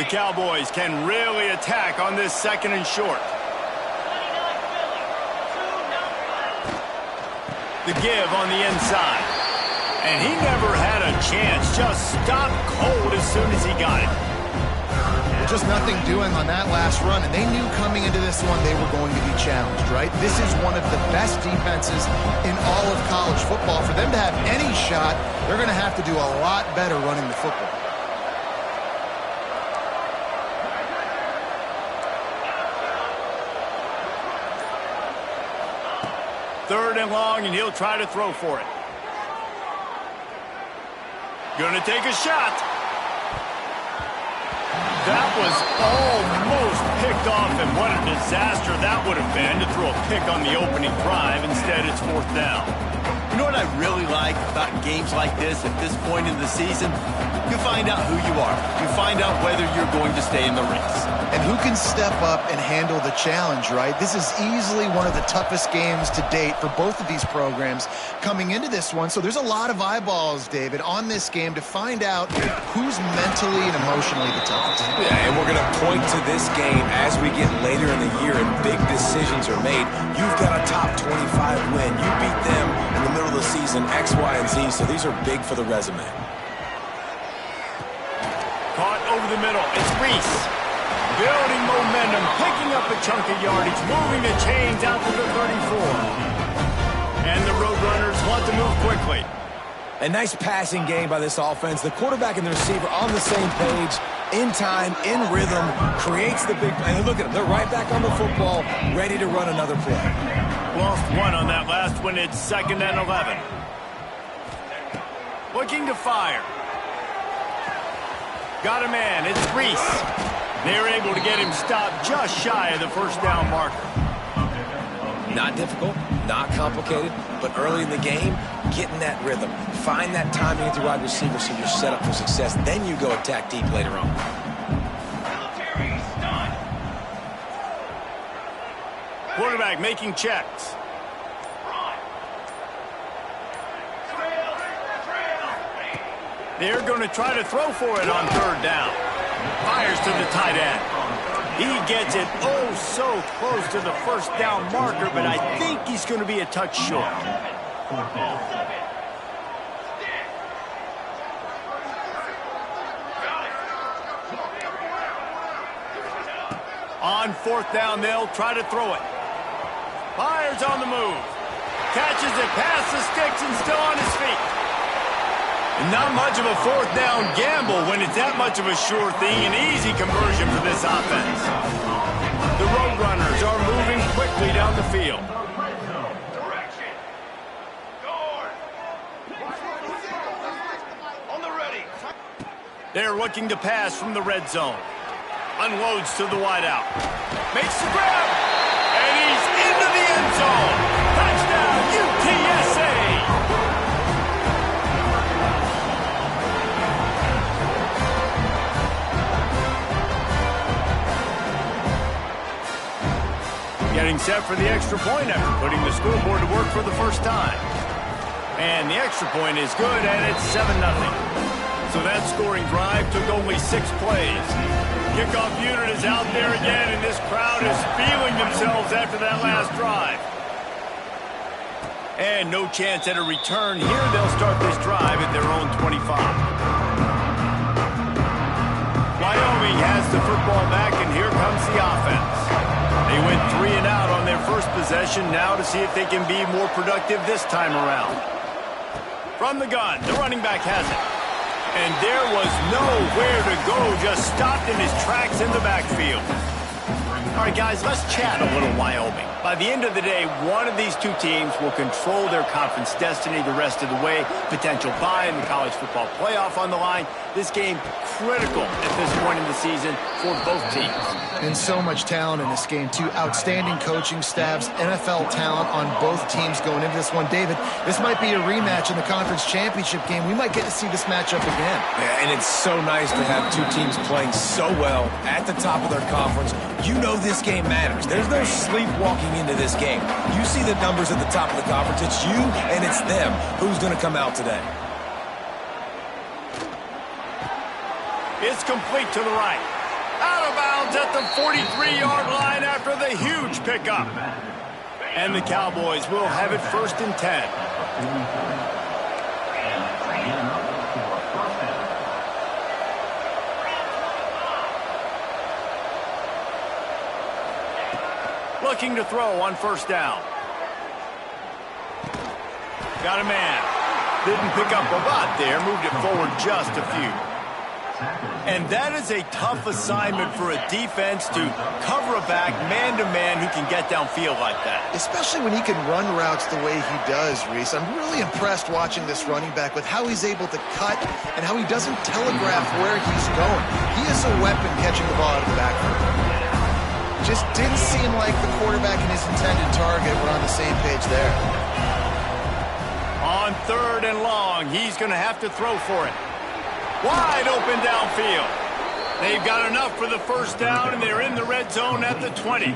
The Cowboys can really attack on this 2nd and short. The give on the inside. And he never had a chance. Just stopped cold as soon as he got it. Just nothing doing on that last run, and they knew coming into this one they were going to be challenged, right? This is one of the best defenses in all of college football. For them to have any shot, they're going to have to do a lot better running the football. Third and long, and he'll try to throw for it. Gonna take a shot. That was almost picked off, and what a disaster that would have been to throw a pick on the opening drive. Instead, it's 4th down. You know what I really like about games like this at this point in the season? You find out who you are. You find out whether you're going to stay in the race. And who can step up and handle the challenge, right? This is easily one of the toughest games to date for both of these programs coming into this one. So there's a lot of eyeballs, David, on this game to find out who's mentally and emotionally the toughest. Yeah, and we're going to point to this game as we get later in the year and big decisions are made. You've got a top 25 win. You beat them in the middle of the season, X, Y, and Z, so these are big for the resume. Caught over the middle. It's Reese. Building momentum, picking up a chunk of yardage, moving the chains out to the 34. And the Roadrunners want to move quickly. A nice passing game by this offense. The quarterback and the receiver on the same page, in time, in rhythm, creates the big play. And look at them. They're right back on the football, ready to run another play. Lost one on that last one. It's 2nd and 11. Looking to fire. Got a man. It's Reese. They're able to get him stopped just shy of the 1st down marker. Not difficult, not complicated, but early in the game, getting that rhythm. Find that timing at the wide receiver so you're set up for success. Then you go attack deep later on. Quarterback making checks. They're going to try to throw for it on 3rd down. Fires to the tight end. He gets it oh so close to the 1st down marker, but I think he's going to be a touch short. On 4th down, they'll try to throw it. Fires on the move. Catches it past the sticks and still on his feet. Not much of a 4th down gamble when it's that much of a sure thing, an easy conversion for this offense. The Roadrunners are moving quickly down the field. They're looking to pass from the red zone. Unloads to the wideout. Makes the grab. And he's into the end zone. Touchdown, UTSA. Getting set for the extra point after putting the scoreboard to work for the 1st time. And the extra point is good, and it's 7-0. So that scoring drive took only 6 plays. Kickoff unit is out there again, and this crowd is feeling themselves after that last drive. And no chance at a return here. They'll start this drive at their own 25. Wyoming has the football back, and here comes the offense. They went 3 and out on their first possession, now to see if they can be more productive this time around. From the gun, the running back has it. And there was nowhere to go, just stopped in his tracks in the backfield. All right, guys, let's chat a little Wyoming. By the end of the day, one of these two teams will control their conference destiny the rest of the way. Potential bye in the college football playoff on the line. This game critical at this point in the season for both teams. And so much talent in this game, too. Outstanding coaching staffs, NFL talent on both teams going into this one. David, this might be a rematch in the conference championship game. We might get to see this matchup again. Yeah, and it's so nice to have two teams playing so well at the top of their conference. You know this game matters. There's no sleepwalking into this game. You see the numbers at the top of the conference. It's you and it's them. Who's going to come out today? It's complete to the right. Out of bounds at the 43-yard line after the huge pickup. And the Cowboys will have it 1st and 10. Looking to throw on 1st down. Got a man. Didn't pick up a lot there. Moved it forward just a few. And that is a tough assignment for a defense to cover a back man-to-man who can get downfield like that. Especially when he can run routes the way he does, Reese. I'm really impressed watching this running back with how he's able to cut and how he doesn't telegraph where he's going. He is a weapon catching the ball out of the backfield. Just didn't seem like the quarterback and his intended target were on the same page there. On 3rd and long, he's going to have to throw for it. Wide open downfield. They've got enough for the 1st down, and they're in the red zone at the 20.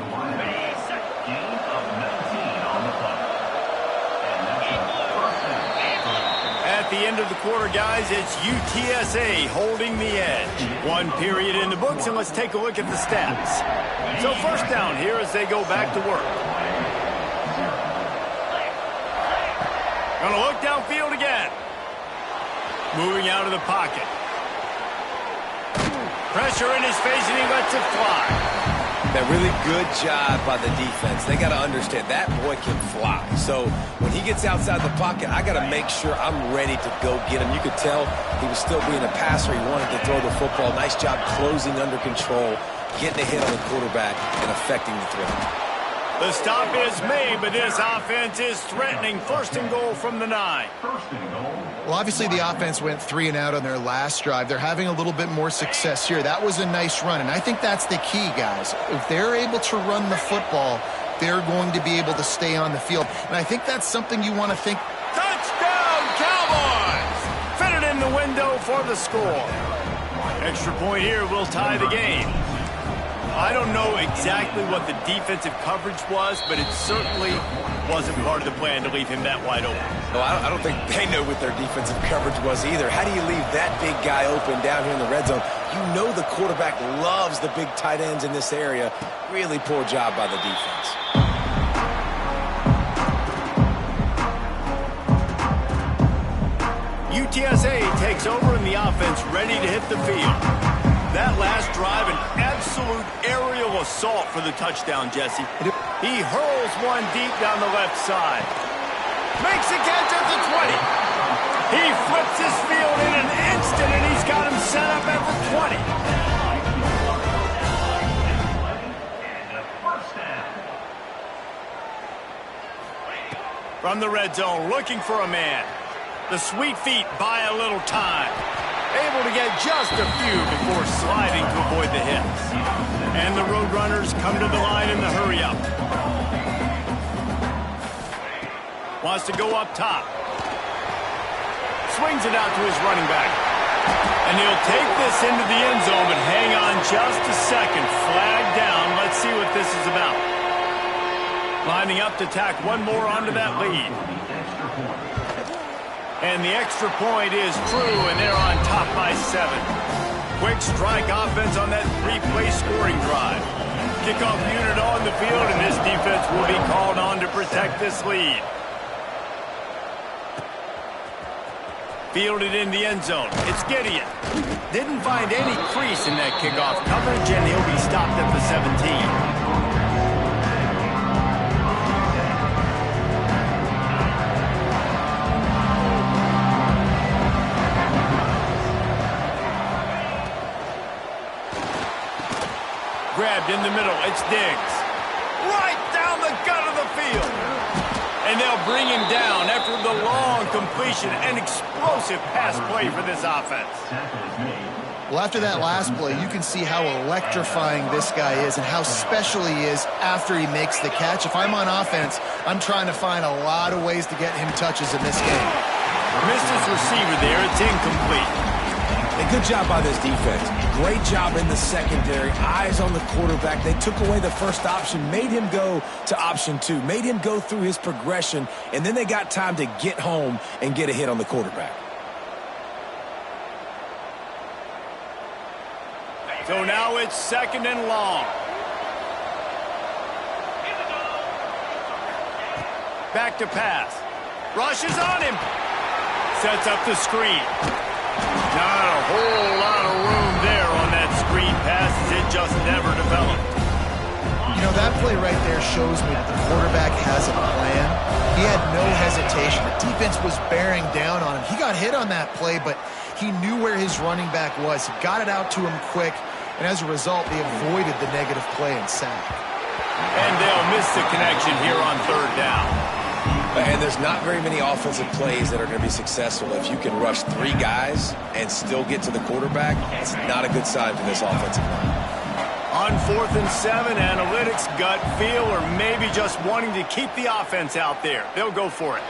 At the end of the quarter, guys, it's UTSA holding the edge. 1 period in the books, and let's take a look at the stats. So 1st down here as they go back to work. Gonna look downfield again. Moving out of the pocket. Pressure in his face, and he lets it fly. That really good job by the defense. They got to understand that boy can fly. So when he gets outside the pocket, I got to make sure I'm ready to go get him. You could tell he was still being a passer. He wanted to throw the football. Nice job closing under control, getting a hit on the quarterback, and affecting the throw. The stop is made, but this offense is threatening. 1st and goal from the 9. Well, obviously the offense went 3 and out on their last drive. They're having a little bit more success here. That was a nice run, and I think that's the key, guys. If they're able to run the football, they're going to be able to stay on the field. And I think that's something you want to think. Touchdown, Cowboys! Fitted in the window for the score. Extra point here will tie the game. I don't know exactly what the defensive coverage was, but it certainly wasn't part of the plan to leave him that wide open. No, I don't think they know what their defensive coverage was either. How do you leave that big guy open down here in the red zone? You know the quarterback loves the big tight ends in this area. Really poor job by the defense. UTSA takes over and the offense ready to hit the field. That last drive, an absolute aerial assault for the touchdown, Jesse. He hurls one deep down the left side. Makes a catch at the 20. He flips his field in an instant, and he's got him set up at the 20. From the red zone, looking for a man. The sweet feet buy a little time. Able to get just a few before sliding to avoid the hits. And the Roadrunners come to the line in the hurry-up. Wants to go up top. Swings it out to his running back. And he'll take this into the end zone, but hang on just a second. Flag down. Let's see what this is about. Lining up to tack one more onto that lead. And the extra point is true, and they're on top by 7. Quick strike offense on that 3-play scoring drive. Kickoff unit on the field, and this defense will be called on to protect this lead. Fielded in the end zone. It's Gideon. Didn't find any crease in that kickoff coverage, and he'll be stopped at the 17. Grabbed in the middle, it's Diggs. Right down the gut of the field. And they'll bring him down after the long completion. An explosive pass play for this offense. Well, after that last play, you can see how electrifying this guy is and how special he is after he makes the catch. If I'm on offense, I'm trying to find a lot of ways to get him touches in this game. Missed his receiver there. It's incomplete. A good job by this defense. Great job in the secondary. Eyes on the quarterback. They took away the first option, made him go to option 2, made him go through his progression, and then they got time to get home and get a hit on the quarterback. So now it's 2nd and long. Back to pass. Rushes on him. Sets up the screen. Not a whole lot of room there on that screen pass as it just never developed. You know, that play right there shows me that the quarterback has a plan. He had no hesitation. The defense was bearing down on him. He got hit on that play, but he knew where his running back was. He got it out to him quick, and as a result, they avoided the negative play and sack. And they'll miss the connection here on 3rd down. And there's not very many offensive plays that are going to be successful. If you can rush 3 guys and still get to the quarterback, it's not a good sign for this offensive line. On 4th and 7, analytics, gut feel, or maybe just wanting to keep the offense out there. They'll go for it.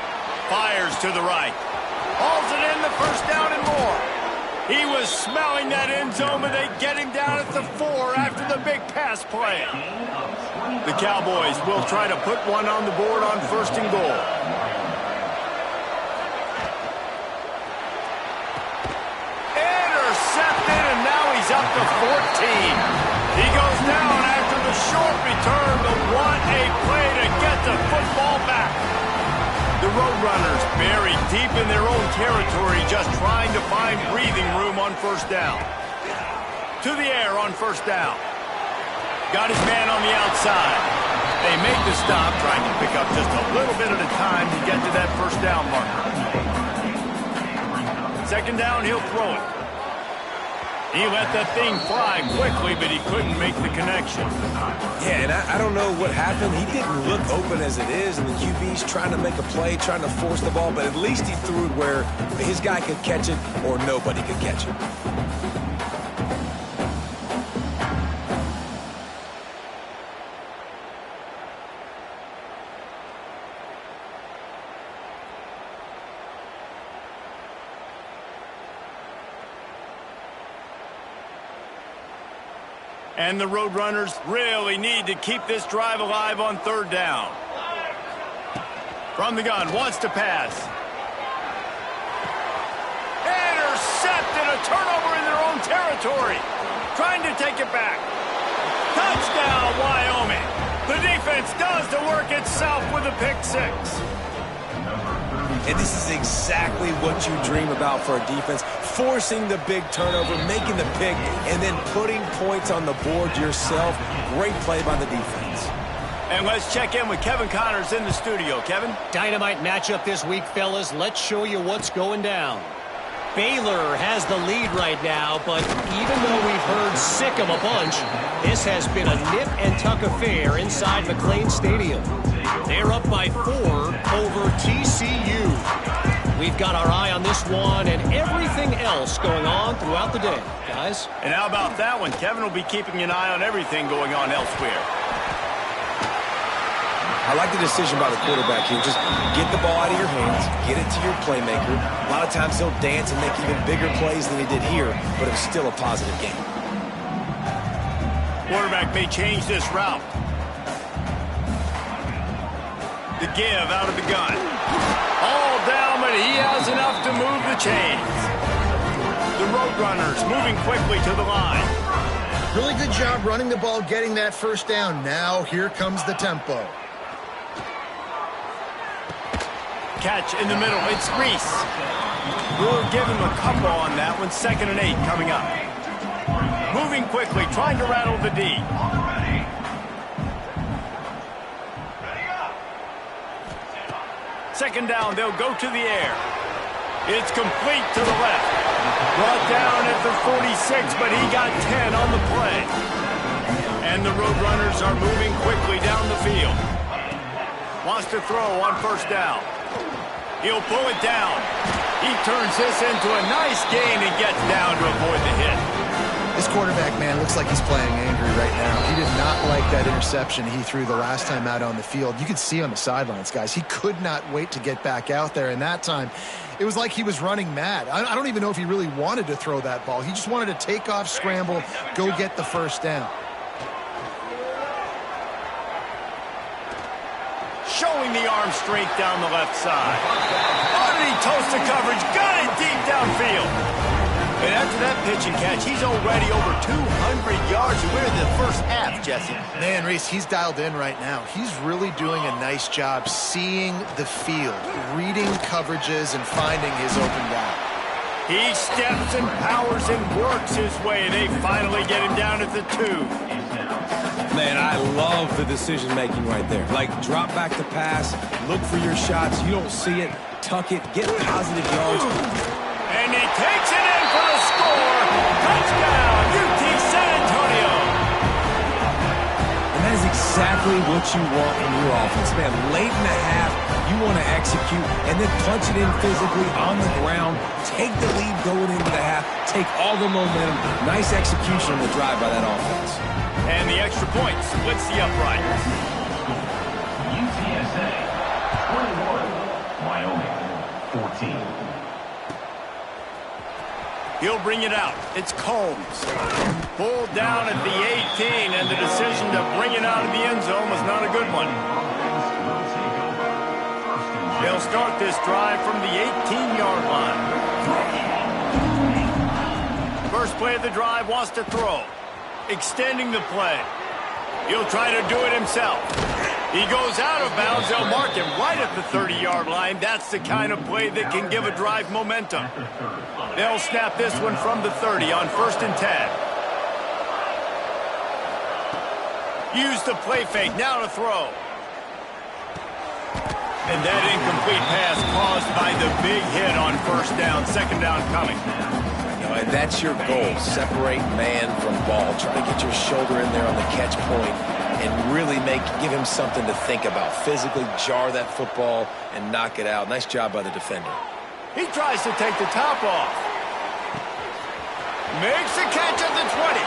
Fires to the right. Hauls it in, the 1st down and more. He was smelling that end zone, but they get him down at the 4 after the big pass play. The Cowboys will try to put one on the board on 1st and goal. Intercepted, and now he's up to 14. He goes down after the short return, but what a play to get the football back. The Roadrunners buried deep in their own territory, just trying to find breathing room on 1st down. To the air on 1st down. Got his man on the outside. They make the stop, trying to pick up just a little bit at a time to get to that 1st down marker. 2nd down, he'll throw it. He let that thing fly quickly, but he couldn't make the connection. Yeah, and I don't know what happened. He didn't look open as it is, and the QB's trying to make a play, trying to force the ball, but at least he threw it where his guy could catch it or nobody could catch it. And the Roadrunners really need to keep this drive alive on 3rd down. From the gun, wants to pass. Intercepted, a turnover in their own territory. Trying to take it back. Touchdown, Wyoming. The defense does the work itself with a pick 6. And this is exactly what you dream about for a defense. Forcing the big turnover, making the pick, and then putting points on the board yourself. Great play by the defense. And let's check in with Kevin Connors in the studio. Kevin? Dynamite matchup this week, fellas. Let's show you what's going down. Baylor has the lead right now, but even though we've heard sick 'em a bunch, this has been a nip and tuck affair inside McLean Stadium. They're up by 4 over TCU. We've got our eye on this one and everything else going on throughout the day, guys. And how about that one? Kevin will be keeping an eye on everything going on elsewhere. I like the decision by the quarterback here. Just get the ball out of your hands, get it to your playmaker. A lot of times he'll dance and make even bigger plays than he did here, but it was still a positive game. Quarterback may change this route. The give out of the gun. All down, but he has enough to move the chains. The Roadrunners moving quickly to the line. Really good job running the ball, getting that 1st down. Now here comes the tempo. Catch in the middle. It's Reese. We'll give him a couple on that one. 2nd and 8 coming up. Moving quickly, trying to rattle the D. Second down, they'll go to the air. It's complete to the left. Brought down at the 46, but he got 10 on the play. And the Roadrunners are moving quickly down the field. Wants to throw on 1st down. He'll pull it down. He turns this into a nice gain and gets down to avoid the hit. This quarterback, man, looks like he's playing angry right now. He did not like that interception he threw the last time out on the field. You could see on the sidelines, guys. He could not wait to get back out there. And that time, it was like he was running mad. I don't even know if he really wanted to throw that ball. He just wanted to take off, scramble, go get the 1st down. Showing the arm strength down the left side. Oh, did he toast the coverage? Got it deep downfield. And after that pitch and catch, he's already over 200 yards to win in the first half, Jesse. Man, Reese, he's dialed in right now. He's really doing a nice job seeing the field, reading coverages, and finding his open route. He steps and powers and works his way. They finally get him down at the 2. Man, I love the decision-making right there. Like, drop back the pass, look for your shots. You don't see it, tuck it, get positive yards. And he takes it in for the score. Touchdown, UT San Antonio. And that is exactly what you want from your offense. Man, late in the half, you want to execute and then punch it in physically on the ground, take the lead going into the half, take all the momentum. Nice execution on the drive by that offense. And the extra point splits the uprights. UTSA 21, Wyoming 14. He'll bring it out. It's Combs. Pulled down at the 18, and the decision to bring it out of the end zone was not a good one. They'll start this drive from the 18-yard line. First play of the drive, wants to throw. Extending the play. He'll try to do it himself. He goes out of bounds. They'll mark him right at the 30-yard line. That's the kind of play that can give a drive momentum. They'll snap this one from the 30 on 1st and 10. Use the play fake. Now to throw. And that incomplete pass caused by the big hit on 1st down. 2nd down coming. And that's your goal. Separate man from ball. Try to get your shoulder in there on the catch point and really give him something to think about. Physically jar that football and knock it out. Nice job by the defender. He tries to take the top off. Makes the catch at the 20.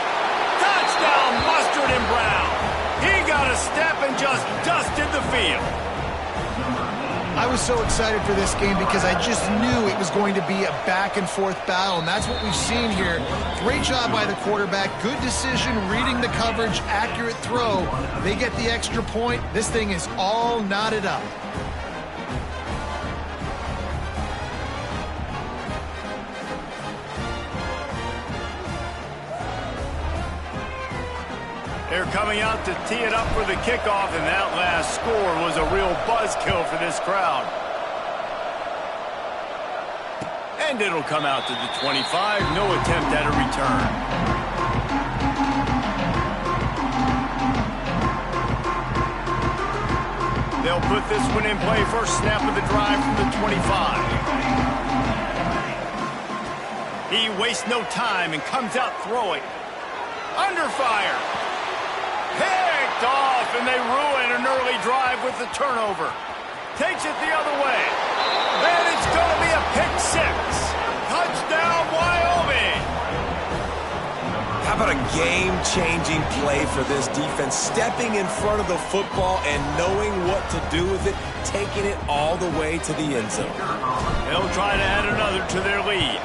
Touchdown, Mustard and Brown. He got a step and just dusted the field. I was so excited for this game because I just knew it was going to be a back-and-forth battle, and that's what we've seen here. Great job by the quarterback. Good decision, reading the coverage, accurate throw. They get the extra point. This thing is all knotted up. They're coming out to tee it up for the kickoff, and that last score was a real buzzkill for this crowd. And it'll come out to the 25. No attempt at a return. They'll put this one in play. First snap of the drive from the 25. He wastes no time and comes out throwing. Under fire. Picked off, and they ruin an early drive with the turnover. Takes it the other way. And it's going to be a pick 6. Touchdown, Wyoming. How about a game-changing play for this defense? Stepping in front of the football and knowing what to do with it, taking it all the way to the end zone. They'll try to add another to their lead.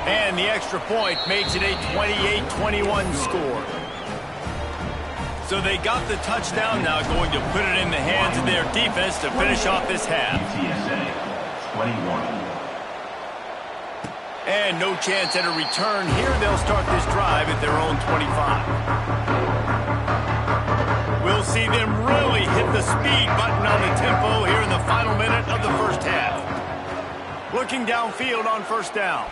And the extra point makes it a 28-21 score. So they got the touchdown, now going to put it in the hands of their defense to finish off this half. UTSA 21. And no chance at a return here. They'll start this drive at their own 25. We'll see them really hit the speed button on the tempo here in the final minute of the first half. Looking downfield on 1st down.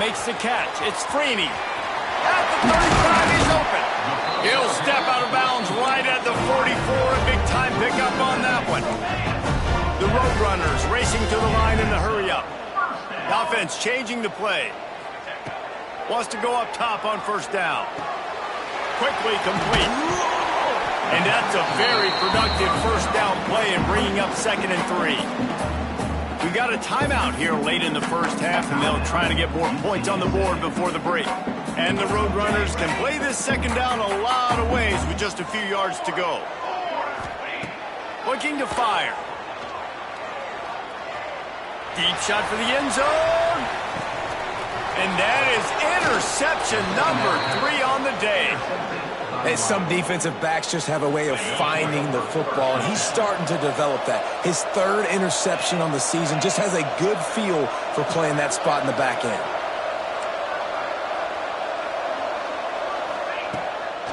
Makes the catch. It's Freeney. At the 35, he's open. He'll step out of bounds right at the 44. A big-time pickup on that one. The Roadrunners racing to the line in the hurry-up. Offense changing the play. Wants to go up top on 1st down. Quickly complete. And that's a very productive 1st down play and bringing up 2nd and 3. We got a timeout here late in the first half, and they'll try to get more points on the board before the break. And the Roadrunners can play this 2nd down a lot of ways with just a few yards to go. Looking to fire. Deep shot for the end zone. And that is interception number 3 on the day. And some defensive backs just have a way of finding the football, and he's starting to develop that. His 3rd interception on the season, just has a good feel for playing that spot in the back end.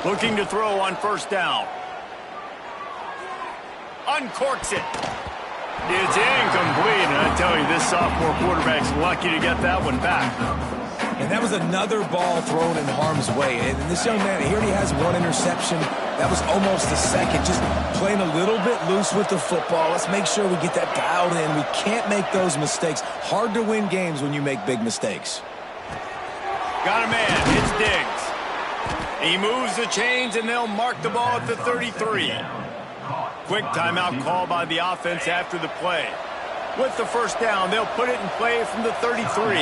Looking to throw on first down. Uncorks it. It's incomplete, and I tell you, this sophomore quarterback's lucky to get that one back. And that was another ball thrown in harm's way. And this young man, he already has one interception. That was almost a second. Just playing a little bit loose with the football. Let's make sure we get that dialed in. We can't make those mistakes. Hard to win games when you make big mistakes. Got a man. It's Diggs. He moves the chains, and they'll mark the ball at the 33. Quick timeout call by the offense after the play. With the first down, they'll put it in play from the 33.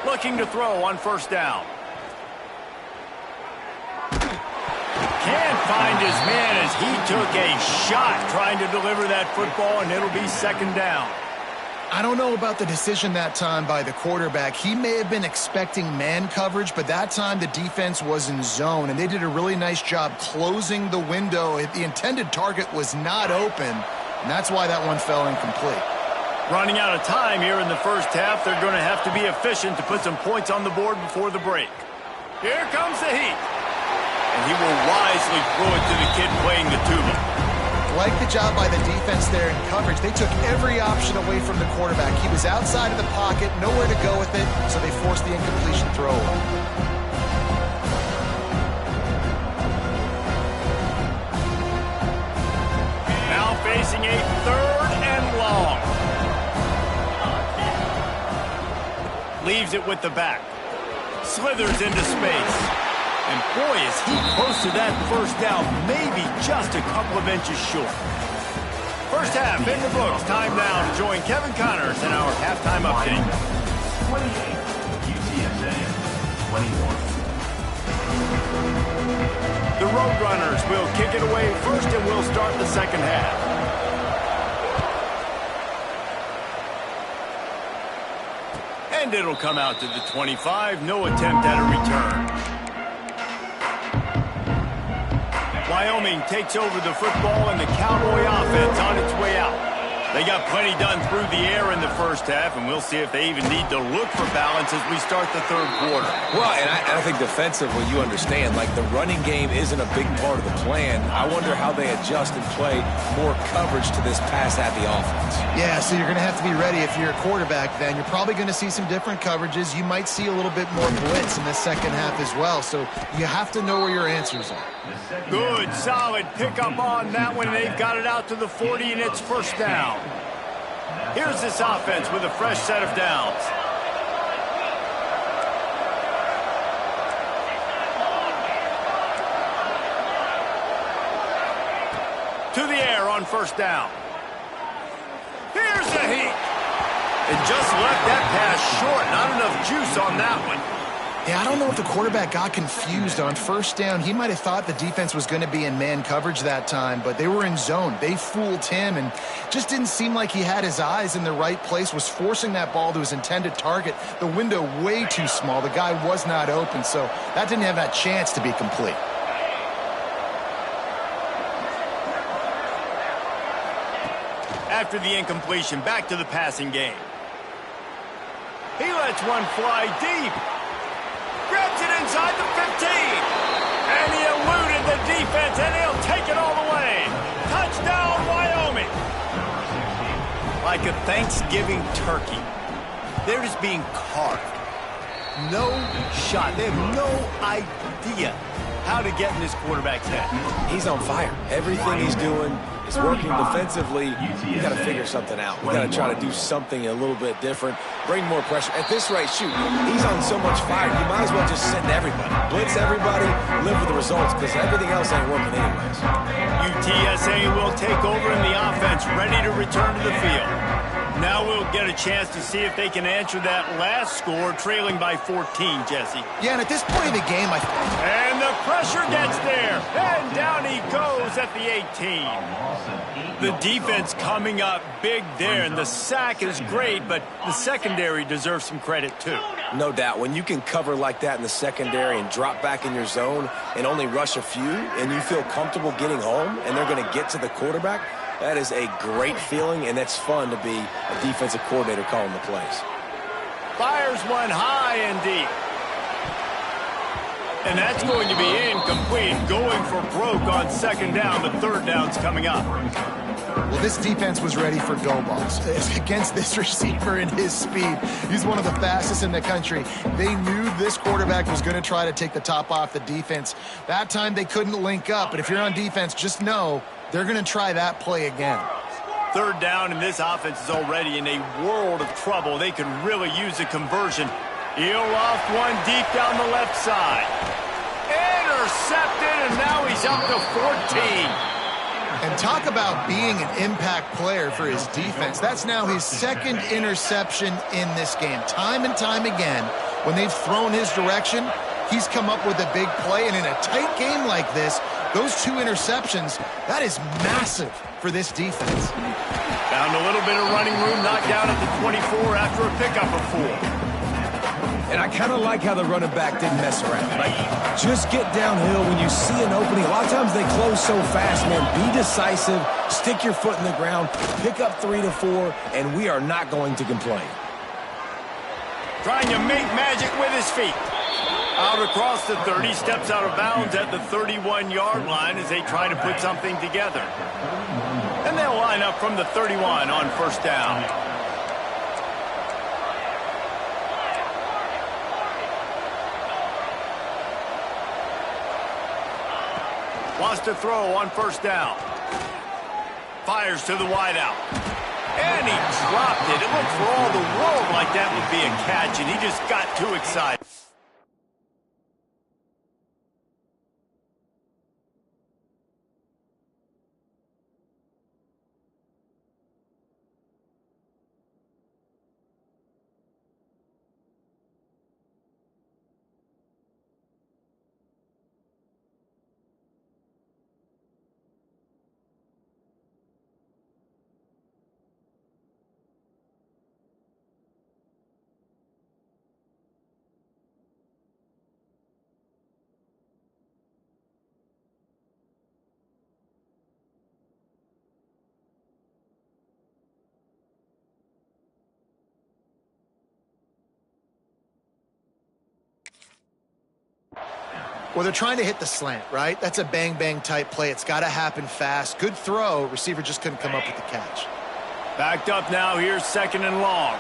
Looking to throw on first down. Can't find his man as he took a shot trying to deliver that football, and it'll be second down. I don't know about the decision that time by the quarterback. He may have been expecting man coverage, but that time the defense was in zone, and they did a really nice job closing the window. The intended target was not open, and that's why that one fell incomplete. Running out of time here in the first half. They're going to have to be efficient to put some points on the board before the break. Here comes the heat. And he will wisely throw it to the kid playing the tuba. Like the job by the defense there in coverage. They took every option away from the quarterback. He was outside of the pocket, nowhere to go with it, so they forced the incompletion throw away. Now facing a third and long. Leaves it with the back. Slithers into space. And boy, is he close to that first down, maybe just a couple of inches short. First half in the books. Time now to join Kevin Connors in our halftime update. 28, UTSA 21. The Roadrunners will kick it away first, and we'll start the second half. And it'll come out to the 25. No attempt at a return. Wyoming takes over the football, and the Cowboy offense on its way out. They got plenty done through the air in the first half, and we'll see if they even need to look for balance as we start the third quarter. Well, and I think defensively, you understand, like the running game isn't a big part of the plan. I wonder how they adjust and play more coverage to this pass-happy offense. Yeah, so you're going to have to be ready if you're a quarterback then. You're probably going to see some different coverages. You might see a little bit more blitz in the second half as well, so you have to know where your answers are. Good, solid pickup on that one. They've got it out to the 40, and it's first down. Here's this offense with a fresh set of downs. To the air on first down. Here's the heat. And just left that pass short. Not enough juice on that one. Yeah, I don't know if the quarterback got confused on first down. He might have thought the defense was going to be in man coverage that time, but they were in zone. They fooled him and just didn't seem like he had his eyes in the right place, was forcing that ball to his intended target. The window way too small. The guy was not open, so that didn't have that chance to be complete. After the incompletion, back to the passing game. He lets one fly deep. Grabs it inside the 15. And he eluded the defense, and he'll take it all the way. Touchdown, Wyoming. Like a Thanksgiving turkey. They're just being carved. No shot. They have no idea how to get in this quarterback's head. He's on fire. Everything he's doing is working defensively. We got to figure something out. We got to try to do something a little bit different. Bring more pressure. At this rate, shoot, he's on so much fire. You might as well just send everybody. Blitz everybody, live with the results, because everything else ain't working anyways. UTSA will take over in the offense, ready to return to the field. Now we'll get a chance to see if they can answer that last score, trailing by 14, Jesse. Yeah, and at this point in the game, And the pressure gets there, and down he goes at the 18. The defense coming up big there, and the sack is great, but the secondary deserves some credit too. No doubt. When you can cover like that in the secondary and drop back in your zone and only rush a few, and you feel comfortable getting home, and they're going to get to the quarterback, that is a great feeling, and that's fun to be a defensive coordinator calling the plays. Fires one high and deep. And that's going to be incomplete. Going for broke on second down. The third down's coming up. Well, this defense was ready for go balls against this receiver and his speed. He's one of the fastest in the country. They knew this quarterback was going to try to take the top off the defense. That time they couldn't link up, but if you're on defense, just know they're going to try that play again. Third down, and this offense is already in a world of trouble. They could really use a conversion. He'll loft one deep down the left side. Intercepted, and now he's up to 14. And talk about being an impact player for his defense. That's now his second interception in this game. Time and time again, when they've thrown his direction, he's come up with a big play. And in a tight game like this, those two interceptions, that is massive for this defense. Found a little bit of running room, knocked down at the 24 after a pickup of 4. And I kind of like how the running back didn't mess around. Like, just get downhill when you see an opening. A lot of times they close so fast, man. Be decisive, stick your foot in the ground, pick up 3 to 4, and we are not going to complain. Trying to make magic with his feet. Out across the 30, steps out of bounds at the 31-yard line as they try to put something together. And they'll line up from the 31 on first down. Wants to throw on first down. Fires to the wideout. And he dropped it. It looked for all the world like that would be a catch, and he just got too excited. Well, they're trying to hit the slant, right? That's a bang-bang type play. It's got to happen fast. Good throw. Receiver just couldn't come up with the catch. Backed up now. Here's second and long.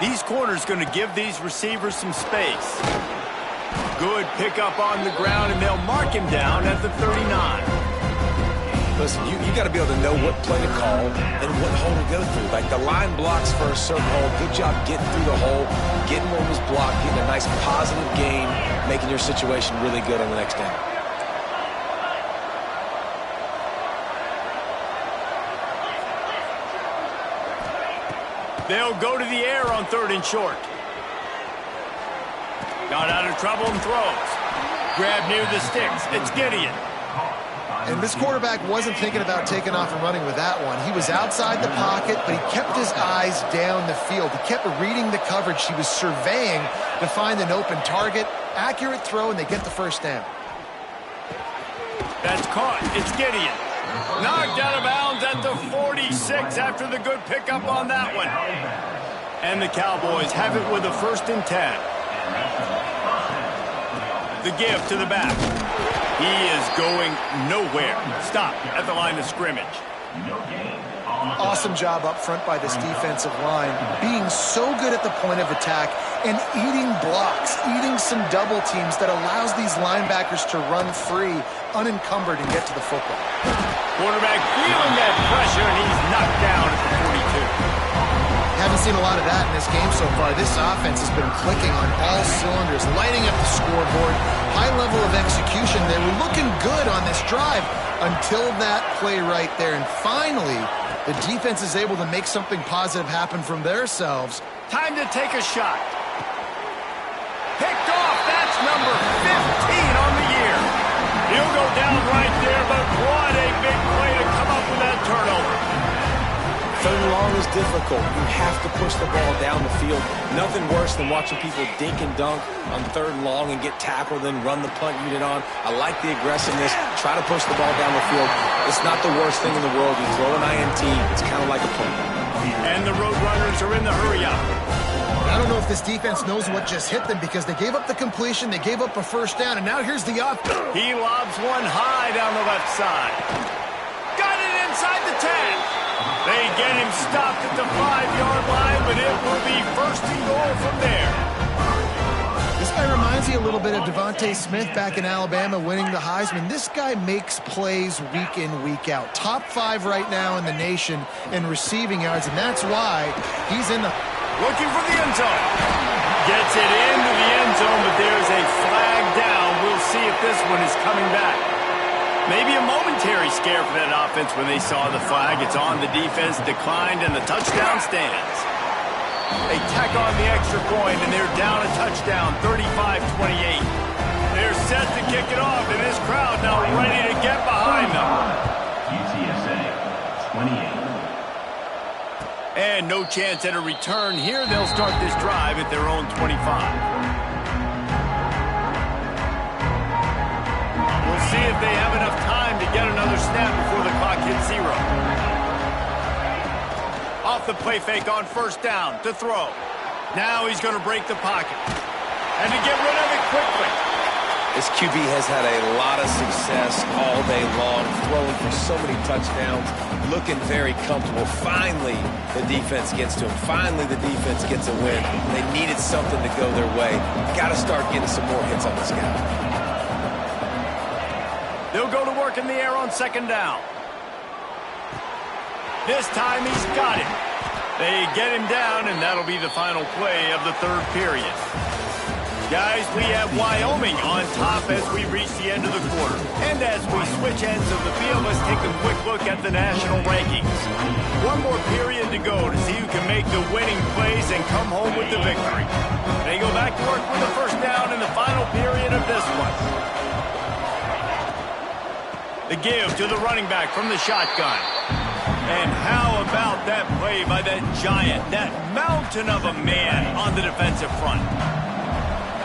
These corners going to give these receivers some space. Good pickup on the ground, and they'll mark him down at the 39. Listen, you got to be able to know what play to call and what hole to go through. Like, the line blocks for a certain hole. Good job getting through the hole, getting what was blocked, getting a nice positive gain, making your situation really good on the next down. They'll go to the air on third and short. Got out of trouble and throws. Grab near the sticks. It's Gideon. And this quarterback wasn't thinking about taking off and running with that one. He was outside the pocket, but he kept his eyes down the field. He kept reading the coverage. He was surveying to find an open target. Accurate throw, and they get the first down. That's caught. It's Gideon. Knocked out of bounds at the 46 after the good pickup on that one. And the Cowboys have it with a 1st and 10. The give to the back. He is going nowhere. Stop at the line of scrimmage. Awesome job up front by this defensive line, being so good at the point of attack and eating blocks, eating some double teams that allows these linebackers to run free, unencumbered, and get to the football. Quarterback feeling that pressure, and he's knocked down at the 42. Haven't seen a lot of that in this game so far. This offense has been clicking on all cylinders, lighting up the scoreboard, high level of execution. They were looking good on this drive until that play right there. And finally, the defense is able to make something positive happen from themselves. Time to take a shot. Picked off. That's number 15 on the year. He'll go down right there, but what a big play to come up with that turnover. Third and long is difficult. You have to push the ball down the field. Nothing worse than watching people dink and dunk on 3rd and long and get tackled, then run the punt unit on. I like the aggressiveness. Try to push the ball down the field. It's not the worst thing in the world. You throw an INT, it's kind of like a punt. And the Roadrunners are in the hurry-up. I don't know if this defense knows what just hit them because they gave up the completion, they gave up a 1st down, and now here's the off. He lobs one high down the left side. Got it inside the 10. They get him stopped at the 5-yard line, but it will be 1st and goal from there. This guy reminds me a little bit of Devontae Smith back in Alabama winning the Heisman. This guy makes plays week in, week out. Top 5 right now in the nation in receiving yards, and that's why he's in the... Looking for the end zone. Gets it into the end zone, but there's a flag down. We'll see if this one is coming back. Maybe a momentary scare for that offense when they saw the flag. It's on, the defense declined, and the touchdown stands. They tack on the extra point, and they're down a touchdown, 35-28. They're set to kick it off, and this crowd now ready to get behind them. UTSA 28. And no chance at a return here. They'll start this drive at their own 25. We'll see if they have enough time to get another snap before the clock hits 0. Off the play fake on 1st down to throw. Now he's going to break the pocket. And to get rid of it quickly. This QB has had a lot of success all day long, throwing for so many touchdowns, looking very comfortable. Finally, the defense gets to him. Finally, the defense gets a win. They needed something to go their way. Got to start getting some more hits on this guy. They'll go to work in the air on 2nd down. This time he's got it. They get him down, and that'll be the final play of the 3rd period. Guys, we have Wyoming on top as we reach the end of the quarter. And as we switch ends of the field, let's take a quick look at the national rankings. One more period to go to see who can make the winning plays and come home with the victory. They go back to work with the 1st down in the final period of this one. The give to the running back from the shotgun. And how about that play by that giant, that mountain of a man on the defensive front?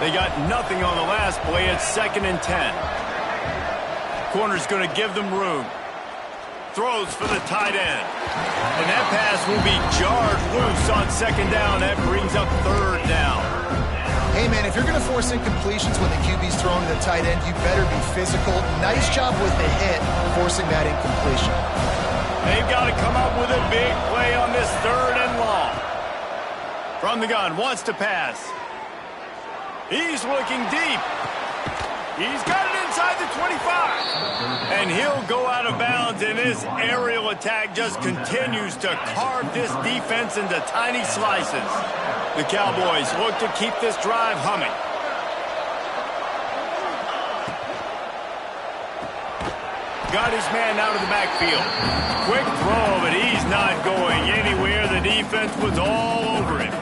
They got nothing on the last play. It's 2nd and 10. Corner's going to give them room. Throws for the tight end. And that pass will be jarred loose on 2nd down. That brings up 3rd down. Hey, man, if you're going to force incompletions when the QB's throwing to the tight end, you better be physical. Nice job with the hit, forcing that incompletion. They've got to come up with a big play on this 3rd and long. From the gun, wants to pass. He's looking deep. He's got it inside the 25. And he'll go out of bounds, and this aerial attack just continues to carve this defense into tiny slices. The Cowboys look to keep this drive humming. Got his man out of the backfield. Quick throw, but he's not going anywhere. The defense was all over him.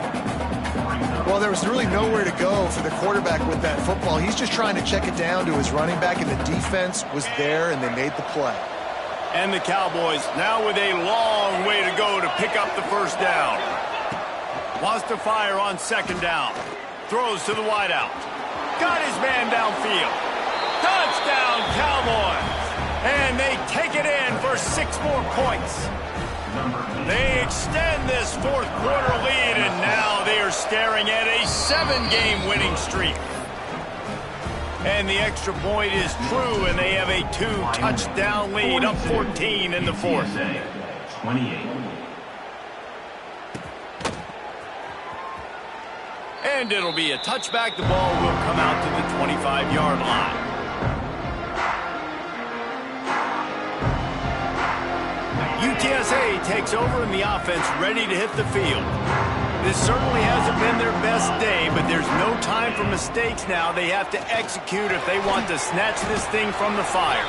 Well, there was really nowhere to go for the quarterback with that football. He's just trying to check it down to his running back, and the defense was there, and they made the play. And the Cowboys now with a long way to go to pick up the 1st down. Wants to fire on 2nd down. Throws to the wideout. Got his man downfield. Touchdown, Cowboys! And they take it in for 6 more points. They extend this 4th quarter lead, and now they are staring at a 7-game winning streak. And the extra point is true, and they have a 2-touchdown lead, up 14 in the 4th. 28. And it'll be a touchback. The ball will come out to the 25-yard line. UTSA takes over in the offense, ready to hit the field. This certainly hasn't been their best day, but there's no time for mistakes now. They have to execute if they want to snatch this thing from the fire.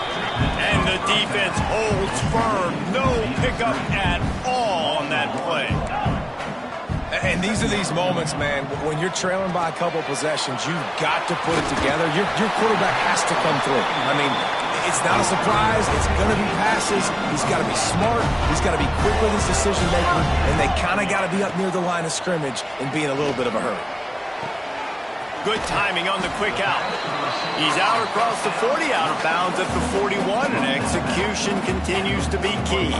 And the defense holds firm. No pickup at all on that play. And these are these moments, man, when you're trailing by a couple possessions, you've got to put it together. Your quarterback has to come through. I mean, It's not a surprise. It's going to be passes. He's got to be smart. He's got to be quick with his decision-making, and they kind of got to be up near the line of scrimmage and be in a little bit of a hurry. Good timing on the quick out. He's out across the 40, out of bounds at the 41, and execution continues to be key.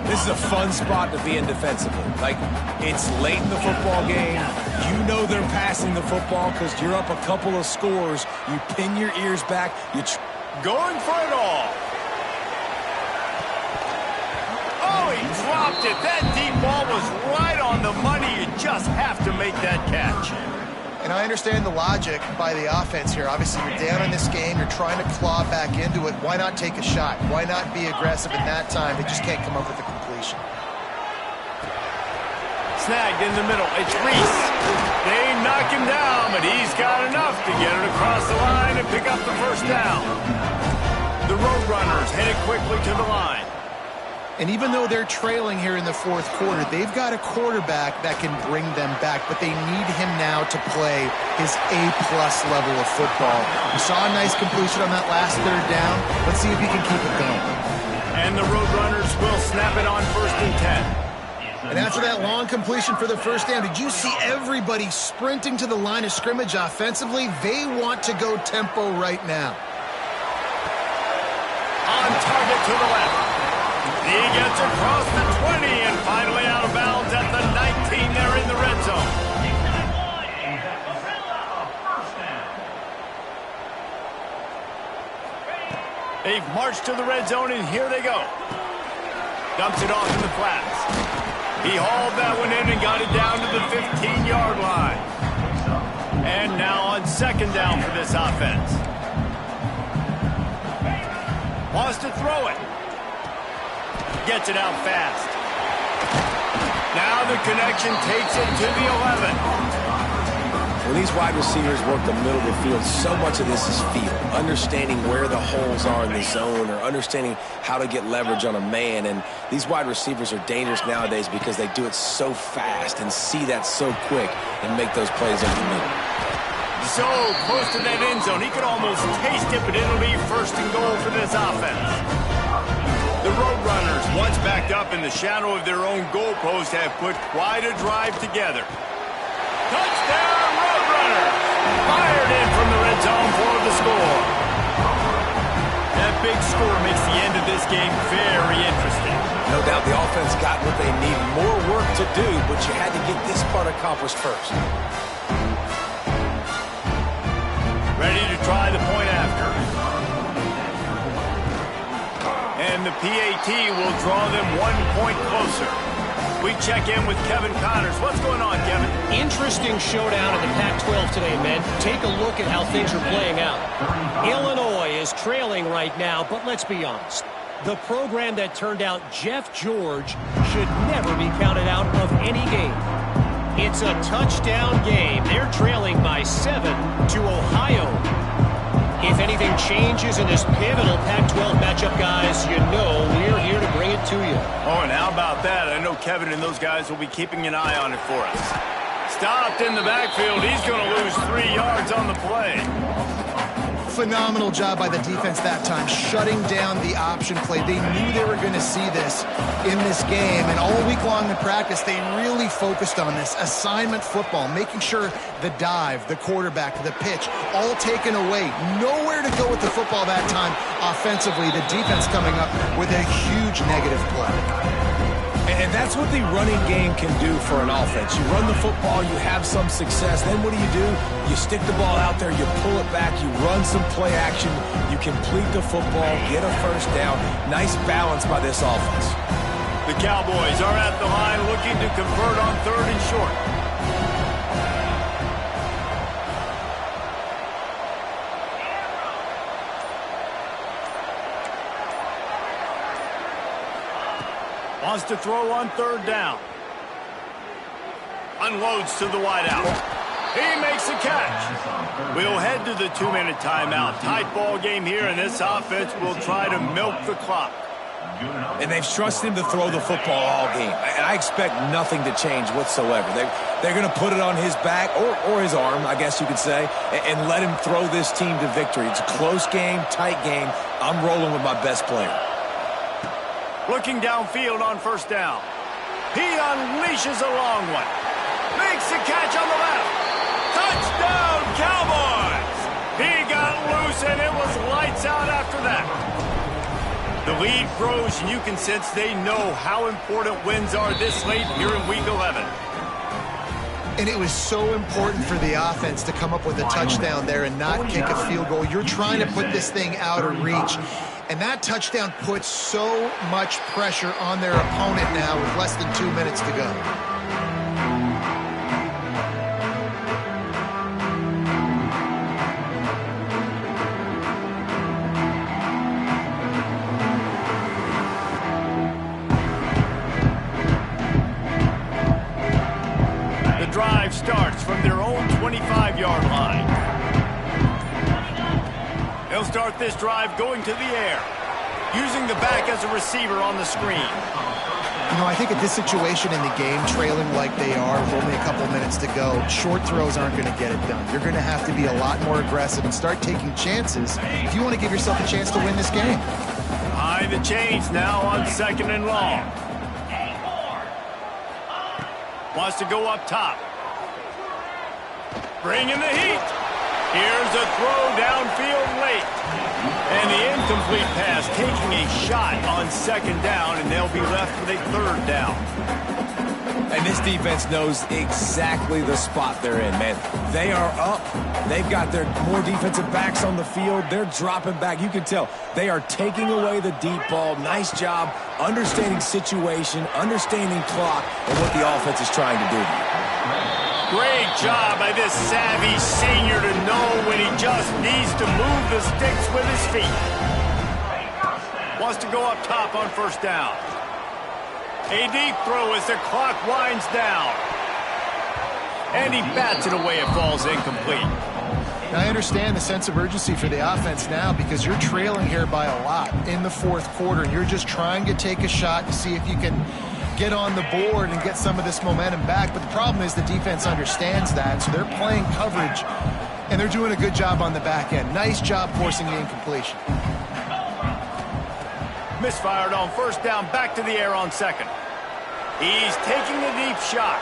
This is a fun spot to be in defensively. Like, it's late in the football game. You know they're passing the football because you're up a couple of scores. You pin your ears back. Going for it all. Oh, he dropped it. That deep ball was right on the money. You just have to make that catch. And I understand the logic by the offense here. Obviously, you're down in this game. You're trying to claw back into it. Why not take a shot? Why not be aggressive in that time? They just can't come up with a completion. Snagged in the middle. It's Reese. They knock him down, but he's got enough to get it across the line and pick up the first down. The Roadrunners headed quickly to the line. And even though they're trailing here in the fourth quarter, they've got a quarterback that can bring them back, but they need him now to play his A-plus level of football. We saw a nice completion on that last third down. Let's see if he can keep it going. And the Roadrunners will snap it on 1st and 10. And after that long completion for the first down, did you see everybody sprinting to the line of scrimmage offensively? They want to go tempo right now. On target to the left. He gets across the 20 and finally out of bounds at the 19 there in the red zone. They've marched to the red zone and here they go. Dumps it off in the flats. He hauled that one in and got it down to the 15-yard line. And now on 2nd down for this offense. Wants to throw it. Gets it out fast. Now the connection takes it to the 11. When these wide receivers work the middle of the field, so much of this is feel. Understanding where the holes are in the zone or understanding how to get leverage on a man. And these wide receivers are dangerous nowadays because they do it so fast and see that so quick and make those plays over the middle. So close to that end zone. He could almost taste it, but it'll be 1st and goal for this offense. The Roadrunners, once backed up in the shadow of their own goalpost, have put quite a drive together. Touchdown, Roadrunners! Fired in from the red zone for the score. That big score makes the end of this game very interesting. No doubt the offense got what they need. More work to do, but you had to get this part accomplished first. Ready to try the point after. And the PAT will draw them 1 point closer. We check in with Kevin Connors. What's going on, Kevin? Interesting showdown in the Pac-12 today, men. Take a look at how things are playing out. Illinois is trailing right now, but let's be honest. The program that turned out Jeff George should never be counted out of any game. It's a touchdown game. They're trailing by 7 to Ohio. If anything changes in this pivotal Pac-12 matchup, guys, you know we're here to bring it to you. Oh, and how about that? I know Kevin and those guys will be keeping an eye on it for us. Stopped in the backfield. He's going to lose 3 yards on the play. Phenomenal job by the defense that time, shutting down the option play. They knew they were going to see this in this game, and all week long in practice, they really focused on this assignment football, making sure the dive, the quarterback, the pitch, all taken away. Nowhere to go with the football that time offensively. The defense coming up with a huge negative play. And that's what the running game can do for an offense. You run the football, you have some success. Then what do? You stick the ball out there, you pull it back, you run some play action, you complete the football, get a first down. Nice balance by this offense. The Cowboys are at the line looking to convert on 3rd and short. Wants to throw on 3rd down. Unloads to the wideout. He makes the catch. We'll head to the 2-minute timeout. Tight ball game here, and this offense will try to milk the clock. And they've trusted him to throw the football all game. And I expect nothing to change whatsoever. They're going to put it on his back, or his arm, I guess you could say, and let him throw this team to victory. It's a close game, tight game. I'm rolling with my best player. Looking downfield on first down. He unleashes a long one. Makes the catch on the left. Touchdown, Cowboys! He got loose, and it was lights out after that. The lead grows, and you can sense they know how important wins are this late here in Week 11. And it was so important for the offense to come up with a touchdown there and not kick a field goal. You're trying to put this thing out of reach. And that touchdown puts so much pressure on their opponent now with less than 2 minutes to go. Drive starts from their own 25-yard line. They'll start this drive going to the air, using the back as a receiver on the screen. You know, I think at this situation in the game, trailing like they are with only a couple minutes to go, short throws aren't going to get it done. You're going to have to be a lot more aggressive and start taking chances if you want to give yourself a chance to win this game. Behind the chains now on 2nd and long. Wants to go up top. Bringing the heat. Here's a throw downfield late. And the incomplete pass taking a shot on 2nd down, and they'll be left with a 3rd down. And this defense knows exactly the spot they're in, man. They are up. They've got their more defensive backs on the field. They're dropping back. You can tell they are taking away the deep ball. Nice job understanding situation, understanding clock, and what the offense is trying to do. Great job by this savvy senior to know when he just needs to move the sticks with his feet. Wants to go up top on 1st down. A deep throw as the clock winds down. And he bats it away. It falls incomplete. Now, I understand the sense of urgency for the offense now because you're trailing here by a lot in the 4th quarter, and you're just trying to take a shot to see if you can get on the board and get some of this momentum back. But the problem is the defense understands that, so they're playing coverage, and they're doing a good job on the back end. Nice job forcing the incompletion. Misfired on 1st down, back to the air on 2nd. He's taking the deep shot.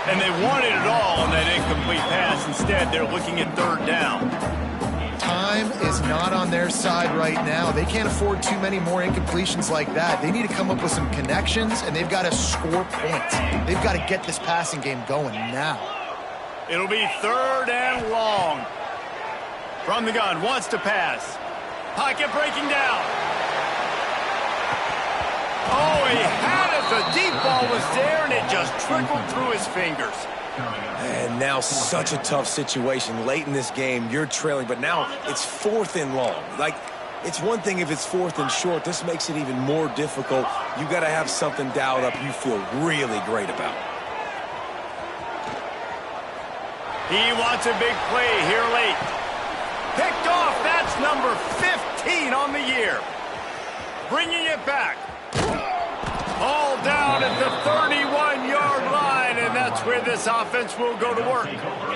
And they wanted it all on that incomplete pass. Instead, they're looking at 3rd down. Time is not on their side right now. They can't afford too many more incompletions like that. They need to come up with some connections, and they've got to score points. They've got to get this passing game going now. It'll be 3rd and long. From the gun, wants to pass. Pocket breaking down. Oh, he had it. The deep ball was there, and it just trickled through his fingers. And now such a tough situation. Late in this game, you're trailing, but now it's 4th and long. Like, it's one thing if it's 4th and short. This makes it even more difficult. You got to have something dialed up you feel really great about. He wants a big play here late. Picked off. That's number 15 on the year. Bringing it back. All down at the 31-yard line, and that's where this offense will go to work.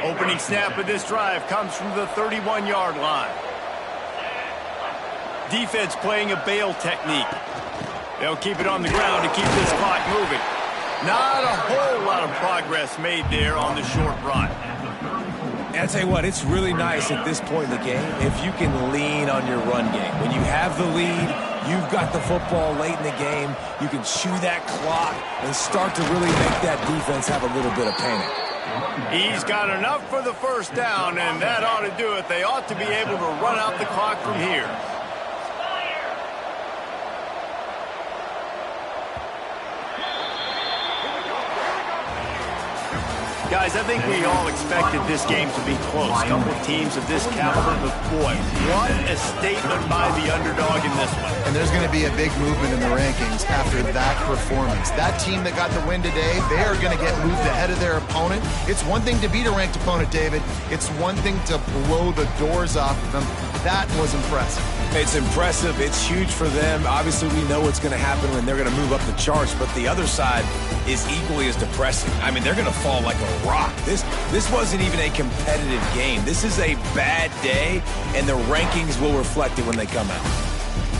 Opening snap of this drive comes from the 31-yard line. Defense playing a bail technique. They'll keep it on the ground to keep this clock moving. Not a whole lot of progress made there on the short run. And I tell you what, it's really nice at this point in the game if you can lean on your run game. When you have the lead, you've got the football late in the game, you can chew that clock and start to really make that defense have a little bit of panic. He's got enough for the 1st down, and that ought to do it. They ought to be able to run out the clock from here. Guys, I think we all expected this game to be close. A couple of teams of this caliber, but boy, what a statement by the underdog in this one. And there's going to be a big movement in the rankings after that performance. That team that got the win today, they are going to get moved ahead of their opponent. It's one thing to beat a ranked opponent, David. It's one thing to blow the doors off of them. That was impressive. It's impressive. It's huge for them. Obviously, we know what's going to happen when they're going to move up the charts, but the other side is equally as depressing. I mean, they're going to fall like a rock. This wasn't even a competitive game. This is a bad day, and the rankings will reflect it when they come out.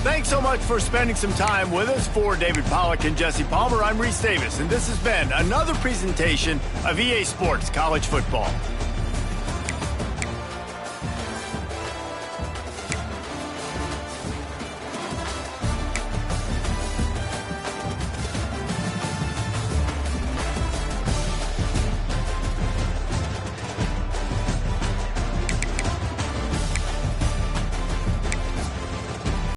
Thanks so much for spending some time with us. For David Pollack and Jesse Palmer, I'm Reese Davis, and this has been another presentation of EA Sports College Football.